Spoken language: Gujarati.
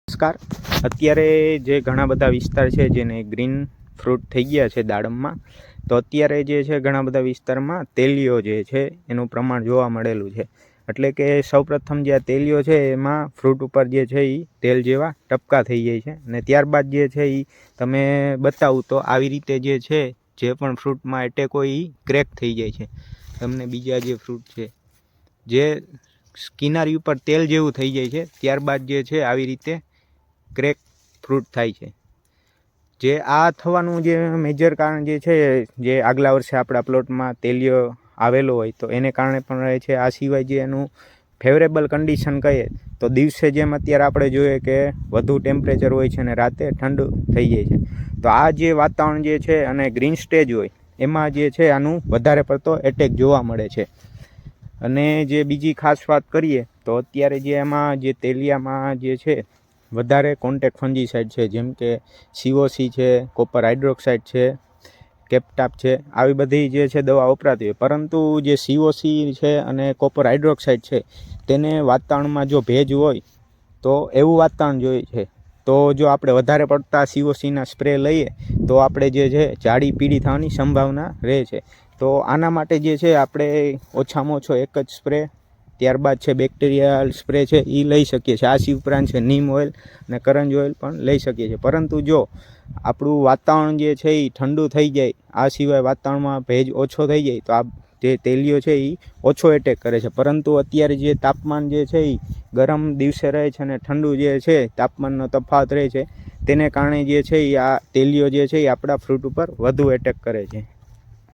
નમસ્કાર. અત્યારે જે ઘણા બધા વિસ્તાર છે જેને ગ્રીન ફ્રૂટ થઈ ગયા છે દાડમમાં, તો અત્યારે જે છે ઘણા બધા વિસ્તારમાં તેલીઓ જે છે એનું પ્રમાણ જોવા મળેલું છે. એટલે કે સૌપ્રથમ જે આ તેલીઓ છે એમાં ફ્રૂટ ઉપર જે છે એ તેલ જેવા ટપકા થઈ જાય છે અને ત્યારબાદ જે છે એ તમે બતાવું તો આવી રીતે જે પણ ફ્રૂટમાં એટેક હોય એ ક્રેક થઈ જાય છે. તમને બીજા જે ફ્રૂટ છે જે કિનારી ઉપર તેલ જેવું થઈ જાય છે, ત્યારબાદ જે છે આવી રીતે ક્રેક ફ્રૂટ થાય છે. જે આ થવાનું જે મેજર કારણ જે છે, જે આગલા વર્ષે આપણા પ્લોટમાં તેલીઓ આવેલો હોય તો એને કારણે પણ રહે છે. આ સિવાય જે એનું ફેવરેબલ કન્ડિશન કહીએ તો દિવસે જેમ અત્યારે આપણે જોઈએ કે વધુ ટેમ્પરેચર હોય છે અને રાતે ઠંડુ થઈ જાય છે, તો આ જે વાતાવરણ જે છે અને ગ્રીન સ્ટેજ હોય એમાં જે છે આનું વધારે પડતો એટેક જોવા મળે છે. અને જે બીજી ખાસ વાત કરીએ તો અત્યારે જે એમાં જે તેલિયામાં જે છે વધારે કોન્ટેક્ટ ફંજીસાઇડ છે, જેમ કે COC છે, કોપર હાઇડ્રોક્સાઇડ છે, કેપ્ટાપ છે, આવી બધી જે છે દવા વપરાતી હોય. પરંતુ જે COC છે અને કોપર હાઇડ્રોક્સાઇડ છે તેને વાતાવરણમાં જો ભેજ હોય તો એવું વાતાવરણ જોઈએ છે, તો જો આપણે વધારે પડતા COCના સ્પ્રે લઈએ તો આપણે જે છે ઝાડી પીળી થવાની સંભાવના રહે છે. તો આના માટે જે છે આપણે ઓછામાં ઓછો એક જ સ્પ્રે, ત્યારબાદ છે બેક્ટેરિયલ સ્પ્રે છે એ લઈ શકીએ છીએ. આ ઉપરાંત છે નીમ ઓઇલ અને કરંજ ઓઇલ પણ લઈ શકીએ છીએ. પરંતુ જો આપણું વાતાવરણ જે છે એ ઠંડુ થઈ જાય, આ સિવાય વાતાવરણમાં ભેજ ઓછો થઈ જાય તો આ જે તેલીઓ છે એ ઓછો એટેક કરે છે. પરંતુ અત્યારે જે તાપમાન જે છે એ ગરમ દિવસે રહે છે અને ઠંડુ જે છે તાપમાનનો તફાવત રહે છે, તેને કારણે જે છે એ આ તેલીઓ જે છે એ આપણા ફ્રૂટ ઉપર વધુ એટેક કરે છે.